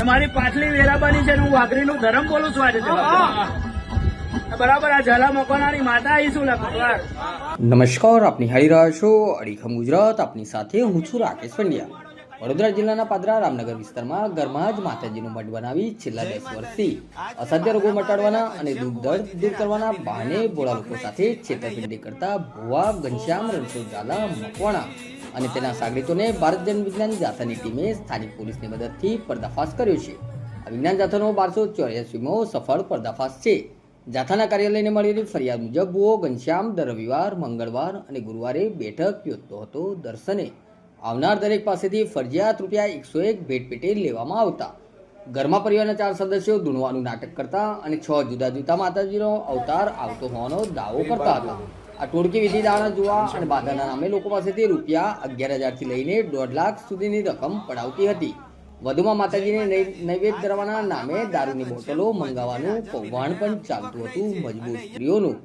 તમારી પાટલી વેરાબાની છે, હું વાઘરીનું ધર્મ બોલું છું આજે. બરાબર. આ ઝાલા મકવાણાની માતા આવી શું લખવા. નમસ્કાર, આપ નિહાળી રહ્યા છો અડીખમ ગુજરાત. આપની સાથે હું છું રાકેશ પંડ્યા. વડોદરા જિલ્લાના પાદરા રામનગર વિસ્તારમાં ઘરમાં જ માતાજીનું મઠ બનાવી છેલ્લા 10 વર્ષથી અસાધ્ય રોગો મટાડવાના અને દુઃખ દર્દ દૂર કરવાના બહાને ભોળા લોકો સાથે છેતરપિંડી કરતા ભુવા ઘનશ્યામ રણછોડ ઝાલા મકવાણા અને તેના સાગરીતોને ભારત જન વિજ્ઞાન જાથાની ટીમે સ્થાનિક પોલીસની મદદથી પર્દાફાશ કર્યો છે. આ વિજ્ઞાન જાથાનો 1284મો સફળ પર્દાફાશ છે. જાથાના કાર્યાલયને મળેલી ફરિયાદ મુજબ ભુવો ઘનશ્યામ દર રવિવાર, મંગળવાર અને ગુરુવારે બેઠક યોજતો હતો. દર્શને આવનાર દરેક પાસેથી ફરજિયાત ₹101 ભેટ પેટે લેવામાં આવતા. ઘરમાં પરિવારના 4 સદસ્યો ધૂણવાનું નાટક કરતા અને 6 જુદા જુદા માતાજીનો અવતાર આવતો હોવાનો દાવો કરતા હતા. આ ટોળકી વિધિ દાણા જોવા અને બાધાના નામે લોકો પાસેથી ₹11,000 થી લઈને 1.5 લાખ સુધીની રકમ પડાવતી હતી. વધુમાં માતાજીને નૈવેદ્ય ધરવાના નામે દારૂની બોટલો મંગાવવાનું કૌભાંડ પણ ચાલતું હતું. મજબૂર સ્ત્રીઓનું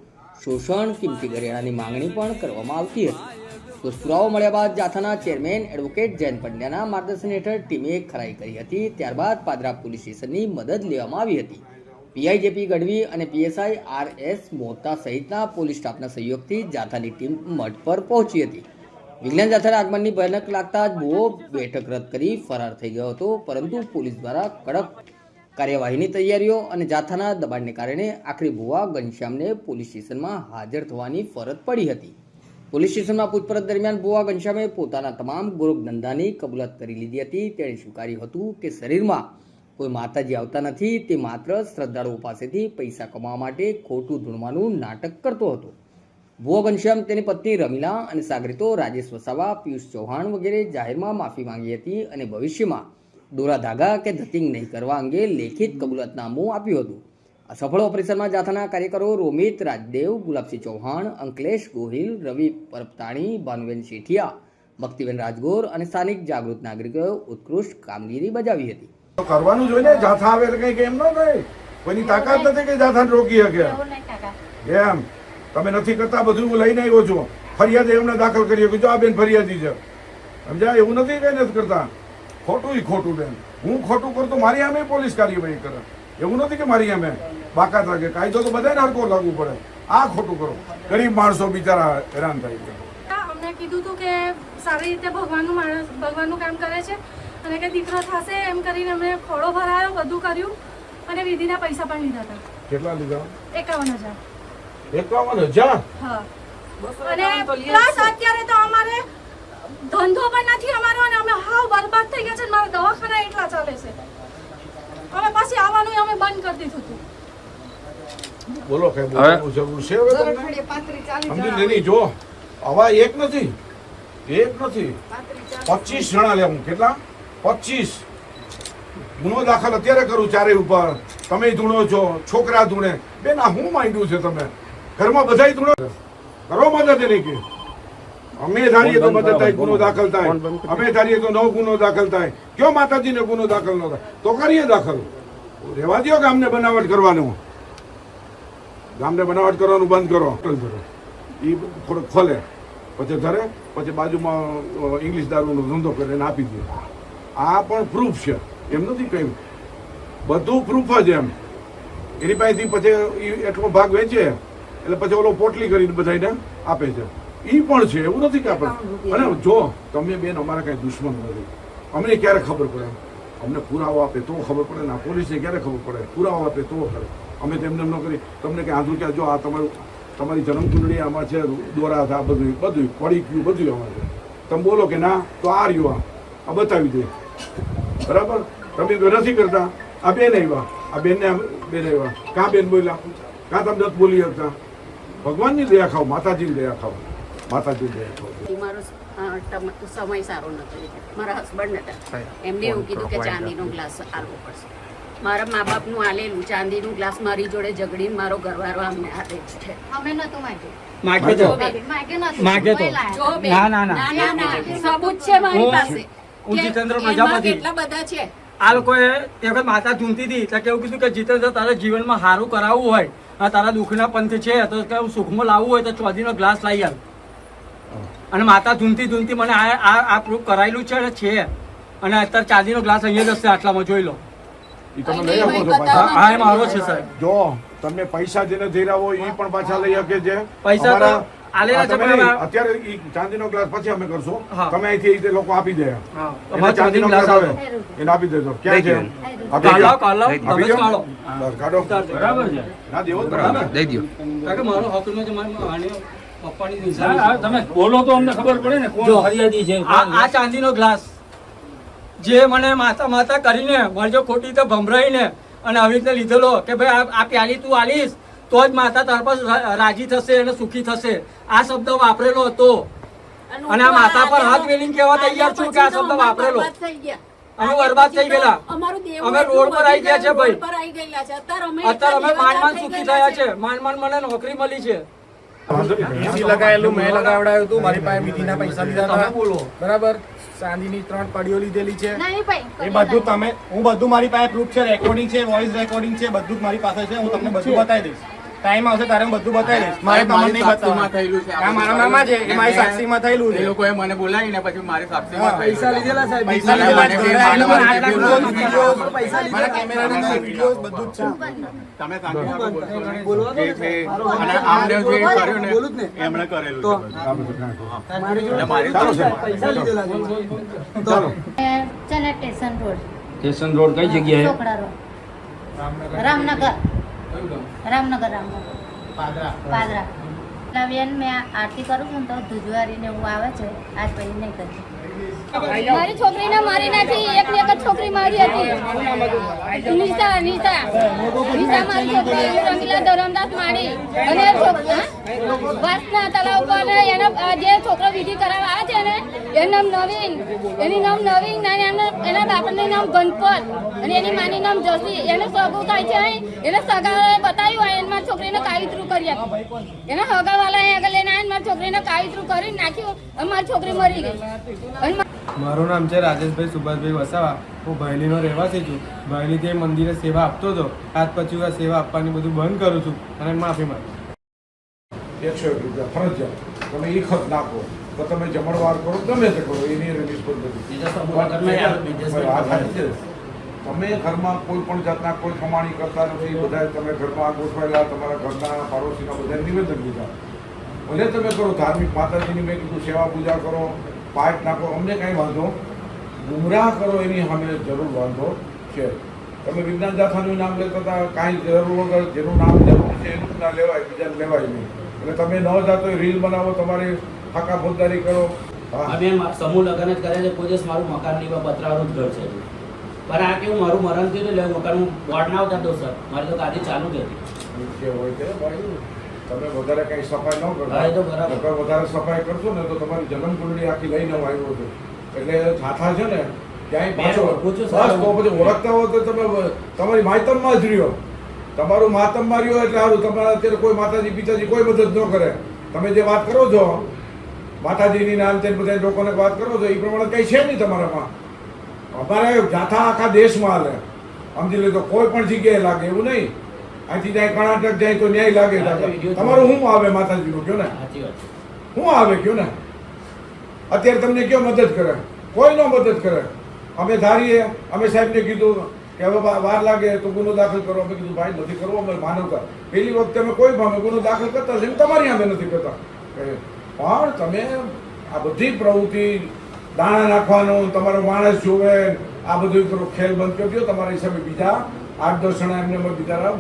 શોષણ, કિંમતી કરિયાણાની માંગણી પણ કરવામાં આવતી હતી. પુરાવો મળ્યા બાદ જાથાના ચેરમેન એડવોકેટ જયંત પંડ્યાના માર્ગદર્શન હેઠળ ટીમે ખરાઈ કરી હતી. ત્યારબાદ પાદરા પોલીસ સ્ટેશનની મદદ લેવામાં આવી હતી. પીઆઈ જેપી ગઢવી અને પીએસઆઈ RS મોહતા સહિતના પોલીસ સ્ટાફના સહયોગથી જાથાની ટીમ મઠ પર પહોંચી હતી. વિજ્ઞાન જાથાના આગમનની ભયાનક લાગતા જ ભુવો બેઠક રદ કરી ફરાર થઈ ગયો હતો. પરંતુ પોલીસ દ્વારા કડક કાર્યવાહીની તૈયારીઓ અને જાથાના દબાણને કારણે આખરે ભુવા ઘનશ્યામને પોલીસ સ્ટેશનમાં હાજર થવાની ફરજ પડી હતી. પોલીસ સ્ટેશનમાં પૂછપરછ દરમિયાન ભુવા ઘનશ્યામે પોતાના તમામ ગોરખ ધંધાની કબૂલાત કરી લીધી હતી. તેણે સ્વીકાર્યું હતું કે શરીરમાં કોઈ માતાજી આવતા નથી. તે માત્ર શ્રદ્ધાળુઓ પાસેથી પૈસા કમાવા માટે ખોટું ધૂણવાનું નાટક કરતો હતો. ભુવા ઘનશ્યામ તેની પત્ની રમીલા અને સાગરીતો રાજેશ વસાવા, પિયુષ ચૌહાણ વગેરે જાહેરમાં માફી માંગી હતી અને ભવિષ્યમાં દોરા ધાગા કે ધતિંગ નહીં કરવા અંગે લેખિત કબૂલાતનામું આપ્યું હતું. આ સફળ ઓપરેશનમાં જાથાના કાર્યકરો રોમિત રાજદેવ, ગુલાબસિંહ ચૌહાણ, અંકલેશ ગોહિલ, રવિ પરપતાણી, ભાનુબેન શેઠિયા, ભક્તિબેન રાજગોર અને સ્થાનિક જાગૃત નાગરિકોએ ઉત્કૃષ્ટ કામગીરી બજાવી હતી. કરવાનું જોઈને જાથા આવે એટલે કઈ એમ ન થાય. કોઈની તાકાત નથી કે જાથાને રોકી શકે. એમ તમે નથી કરતા, બધું હું લઈને આવ્યો છું. ફરિયાદ એમને દાખલ કરી કે જો આ બેન ફરિયાદી છે, સમજાય? એવું નથી કઈ નથી કરતા. ખોટું બેન, હું ખોટું કરું તો મારી સામે પોલીસ કાર્યવાહી કરે. એવું નથી કે મારી સામે બાકાત રાખે. કાયદો તો બધાને હરકો લાગુ પડે. આ ખોટું કરો, ગરીબ માણસો બિચારા હેરાન થાય છે. અમને કીધું હતું કે સારી રીતે ભગવાનનું કામ કરે છે અને કે દીકરો થશે એમ કરીને અમને ખોળો ભરાયો, બધું કર્યું અને વિધિના પૈસા પણ લીધા હતા. કેટલા લીધા? 51,000. 51,000? હા. અને પ્લસ અત્યારે તો અમારે ધંધો પણ નથી અમારો અને અમે હાવ બરબાદ થઈ ગયા છે. મારા દવાખાના એટલા ચાલે છે. અમે પાછી આવવાનું અમે બંધ કરી દીધું હતું. બોલો કઈ બોલવાનું જરૂર છે હવે તમને? સમજી લેની. જો આવા એક નથી 25 જણા લેવું. કેટલા? 25 ગુનો દાખલ અત્યારે કરું ચારે ઉપર. તમે ધૂણો છો, છોકરા ધૂણે. બેન આ હું માંડ્યું છે તમે? ઘરમાં બધા ધૂણો કરો મદદ એની કે અમે ધારીએ તો મદદ થાય, ગુનો દાખલ થાય. અમે ધારીએ તો નવો ગુનો દાખલ થાય. કયો માતાજીને ગુનો દાખલ ન થાય તો કરીએ દાખલ. રહેવા દો ગામને બનાવટ કરવાનું. ગામને બનાવટ કરવાનું બંધ કરો. એ થોડોક ખોલે પછી ધરે, પછી બાજુમાં ઇંગ્લિશ દારૂનો ધંધો કરીને આપી દે. આ પણ પ્રૂફ છે, એમ નથી કહ્યું. બધું પ્રૂફ જ. એમ એની પાસેથી પછી એટલો ભાગ વેચે એટલે પછી ઓલો પોટલી કરીને બધાને આપે છે. એ પણ છે, એવું નથી કે આપણે. અને જો તમે બેન અમારા કઈ દુશ્મન નથી. અમને ક્યારે ખબર પડે? અમને પુરાવો આપે તો ખબર પડે ને. પોલીસને ક્યારે ખબર પડે? પુરાવો આપે તો ખરે. અમે તેમને એમ ન કરી તમને કે આંધળું કે જો આ તમારી જન્મકુંડળી આમાં છે, દોરા હતા, બધું પડી ગયું, બધું આમાં છે. તમે બોલો કે ના તો આ રહ્યું, આ બતાવી દે. બરાબર? તમે તો નથી કરતા. આ બેન આવ્યા, આ બેનને બેન આવ્યા. કાં બેન બોલ્યા? કાં તમે નથી બોલી શકતા? ભગવાનની દયા ખાઓ, માતાજીની દયા ખાઓ, માતાજીની દયા ખાઓ. મારો સમય સારો નતો. મારા હસબન્ડ હતા, એમને એવું કીધું કે ચાંદીનો ગ્લાસ આલવો પડશે. મારા મા બાપનું આલેલું ચાંદીનું ગ્લાસ મારી જોડે ઝઘડીને મારો ઘરવાળો અમને આલે છે. અમે નતું માગ્યું. સબૂત છે મારી પાસે. કેટલા બધા છે. આ લોકોએ એક વખત માતા ધૂમતી હતી એટલે કેવું કીધું કે જીતેન્દ્ર તારે જીવનમાં સારું કરાવવું હોય, તારા દુઃખના પંથ છે તો સુખમાં લાવવું હોય તો ચોધીનો ગ્લાસ લાવી આવ. અને માતા ધૂનથી મને આ પ્રૂફ કરાયેલું છે ને છે. અને અત્યારે ચાંદીનો ગ્લાસ અહીંયા જ હશે આટલામાં, જોઈ લો. ઈ તમે લઈ આપો છો પાછા? હા એ મારો છે સાહેબ. જો તમે પૈસા જેને જઈ રહ્યા હોય એ પણ પાછા લઈ શકે છે. પૈસા તો અમારા- આલેલા છે, તમે પણ નહીં, હવે- અત્યારે ઈ ચાંદીનો ગ્લાસ પછી અમે કરશું. હા. તમે અહીંથી એ લોકો આપી દે. હા, એને અમારો ચાંદીનો ગ્લાસ આવે. એને આપી દેજો. ક્યાં છે? આપી કાઢો દો. કાઢો આપી તમે જ દો. કાઢો. બસ, કાઢો. બરાબર છે. ના દેવો જ પડે ને. દઈ દો. કારણ કે મારો હકનો છે, મારી આને પપ્પાની હા, નિશાની હા, છે. તમે બોલો તો અમને ખબર પડે ને કોણ જો. ફરિયાદી છે આ ચાંદીનો ગ્લાસ જે મને માતા કરીને મારી જો ખોટી તો ભમરાઈને અને આવી રીતે લીધેલો કે ભાઈ આ પ્યાલી તું આલીશ તો જ માતા તરફ રાજી થશે અને સુખી થશે, આ શબ્દ વાપરેલો હતો. અને આ માતા પર હાથ વેલીને કહેવા તૈયાર છું કે આ શબ્દ વાપરેલો. અમે બરબાદ થઈ ગયેલા. અમે રોડ પર આવી ગયા છે ભાઈ. અત્યારે અમે માંડ સુખી થયા છે. માંડ મને નોકરી મળી છે. વીસી લગાવેલું મેં લગાવડાવ્યું હતું, મારી પાસે વીસીના પૈસા લીધા તમે હતા. બોલો. બરાબર, ચાંદીની 3 કડીઓ લીધેલી છે. નહીં ભાઈ એ બધું તમે, હું બધું મારી પાસે પ્રૂફ છે, રેકોર્ડિંગ છે, વોઇસ રેકોર્ડિંગ છે, બધું જ મારી પાસે છે. હું તમને બધું બતાવી દઈશ. ટાઈમ આવશે ત્યારે હું બધું બતાવી દઈશ. મારે તમને નહીં બતાવવાનું. આ મારા મામા છે, એ મારી સાક્ષીમાં થયેલું છે. એ લોકોએ મને બોલાવીને પછી મારી સાક્ષીમાં હા. પૈસા લીધેલા સાહેબ. પૈસા લીધેલા છે. મને ઘરે આવીને મને આટલા મને વિડીયો, મને પૈસા લીધેલા. મારા કેમેરાના વિડીયોઝ બધું જ છે. તમે શાંતિથી બોલશો ને. બોલવા દો ને. જે છે અને આમને જે કર્યું ને બોલું જ ને. એમણે કરેલું તો છે. મારી જોડે એટલે મારી ચાલો છે. પૈસા લીધેલા છે. ચાલો. છે ને સ્ટેશન રોડ સ્ટેશન રોડ કઈ જગ્યાએ? ચોકડા રોડ રામનગર પાદરા બેન મેં આરતી કરું છું ને તો ધુજવારીને હું આવે છે આજ પછી નહીં કરી. મારી છોકરીને મારી નાખી, એક ને એક જ છોકરી મારી હતી. નિશા મારી છોકરી રંગીલા ધરમદાસ મારી. અને વાસના તળાવ પર એના જે છોકરો વિધિ કરાવવા આવે છે ને એનું નામ નવીન, એની નામ નવીન, અને એના બાપનું નામ ગણપત અને એની માની નામ જસી. એને સગું થાય છે, એને સગાવાળાએ બતાવ્યું એને મારી છોકરીને કાવિત્રું કરી આપ્યું. એના સગાવાળાએ આગળ લઈને આવીને મારી છોકરીને કાવિત્રું કરી નાખ્યું અને મારી છોકરી મરી ગઈ. અને મારું નામ છે રાજેશભાઈ સુભાષભાઈ વસાવા. હું ભાયલીનો રહેવાસી છું. ભાયલીથી એ મંદિરે સેવા આપતો હતો. આજ પછી હું આ સેવા આપવાની બધું બંધ કરું છું અને માફી માંગુ. 101 રૂપિયા ફરજિયાત. તમે ઈ ખત નાખો તો તમે જમણવાર કરો, ગમે તે કરો, એની રમીશ પદ્ધતિ. આ થાય છે. તમે ઘરમાં કોઈ પણ જાતના કોઈ કમાણી કરતા નથી, બધા તમે ઘરમાં ગોઠવાયેલા તમારા ઘરના પાડોશીના બધા નિવેદન લીધા. ભલે તમે કરો ધાર્મિક, માતાજીની મેં કીધું સેવા પૂજા કરો, પાઠ નાખો, અમને કાંઈ વાંધો. ગુમરાહ કરો એની સામે જરૂર વાંધો છે. તમે વિજ્ઞાન જાથાનું નામ લેતા હતા, કાંઈ જરૂર વગર જેનું નામ જરૂર છે એનું ના લેવાય, બીજાને લેવાય નહીં. એટલે તમે ન જાતો રીલ બનાવો, તમારી ફાકા ફોજદારી કરો. હા, બેન સમૂહ લગ્ન જ કરે છે, કોઈ દિવસ મારું મકાન નહીં પતરાવાળું જ ઘર છે. પણ આ કેવું મારું મરણ થયું એટલે મકાન હું બોર્ડ ના આવતા દો સર, મારી તો ગાડી ચાલુ જ હતી. જે હોય તે ભાઈ, તમે વધારે કંઈ સફાઈ ન હા, એ તો કરતા. બરાબર. નકર વધારે સફાઈ કરશો ને તો તમારી જન્મકુંડળી આખી લઈને હું આવ્યો છું. એટલે જાથા છે ને ક્યાંય પાછો ઓળખું છું, બસ સાહેબ. તો પછી ઓળખતા હો તો તમે તમારી માતમમાં જ રહ્યો. તમારું માતમમાં રહ્યો એટલે સારું. તમારા અત્યારે કોઈ માતાજી પિતાજી કોઈ મદદ ન કરે. તમે જે વાત કરો છો માતાજીની નામ તે બધા લોકોને વાત કરો છો એ પ્રમાણે કંઈ છે નહીં તમારામાં. અમારે જાથા આખા દેશમાં હાલે, સમજી લેજો. કોઈ પણ જગ્યાએ લાગે એવું નહીં. અહીંથી જાય કર્ણાટક જાય તો ન્યાય લાગે. તમારું શું આવે માતાજીનું કયો ને, સાચી વાત છે. શું આવે કયો ને. અત્યારે તમને કયો મદદ કરે? કોઈ નો મદદ કરે. અમે ધારીએ, અમે સાહેબને કીધું કે હવે વાર લાગે તો ગુનો દાખલ કરો. અમે કીધું ભાઈ નથી કરવો, અમે માનવતા. પેલી વખતે અમે કોઈ અમે ગુનો દાખલ કરતા છે, તમારી અમે નથી કરતા. પણ તમે આ બધી પ્રવૃત્તિ દાણા નાખવાનું, તમારો માણસ જોવે, આ બધું કરો, ખેલ બંધ કરજો. તમારા હિસાબે બીજા 8-10 જણા એમને બીજા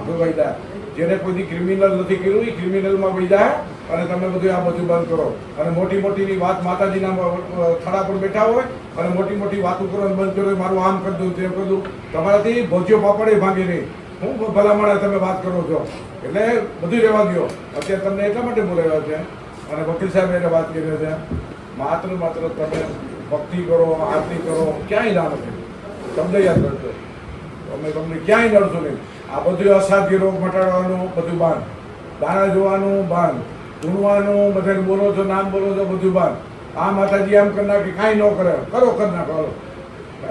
વહી જાય. જેને કોઈ ક્રિમિનલ નથી કર્યું એ ક્રિમિનલમાં વહી જાય. અને તમે બધું આ બધું બંધ કરો. અને મોટી મોટીની વાત માતાજીના થડા પર બેઠા હોય અને મોટી મોટી વાતો કરવાનું બંધ કરો. મારું આમ કરી દઉં, તેમ કરી દઉં. તમારાથી ભોજ્યો પાપડે ભાંગે નહીં. હું ભલામણ તમે વાત કરો છો એટલે બધું રહેવા દો. અત્યારે તમને એટલા માટે બોલાવ્યા છે અને વકીલ સાહેબ એને વાત કરી રહ્યા છે. માત્ર તમે ભક્તિ કરો, આરતી કરો, ક્યાંય ના નથી. શબ્દ યાદ કરજો. અમે તમને ક્યાંય નડશું નહીં. આ બધું અસાધ્ય રોગ મટાડવાનું બધું બાંધ. દાણા જોવાનું બાંધ. ધૂણવાનું, બધાને બોલો છો, નામ બોલો છો, બધું બાંધ. આ માતાજી એમ કરી નાખે, કાંઈ ન કરે, કરો કરી નાખો.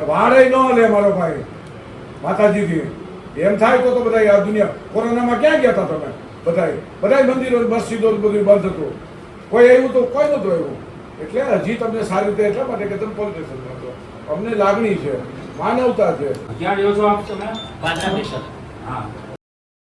વાળે ન લે મારો ભાઈ માતાજીથી. એમ થાય તો બધા આ દુનિયા કોરોનામાં ક્યાં ગયા હતા તમે? બધા મંદિરો, મસ્જિદો બધું બંધ હતું. કોઈ આવ્યું તો કોઈ નહોતું આવ્યું. એટલે હજી તમને સારી રીતે એટલા માટે કે તમે પોલીસ સ્ટેશનમાં છો. અમને લાગણી છે, માનવતા છે. ક્યાં રહ્યો છો આપ તમે? પાદરા સ્ટેશન. હા.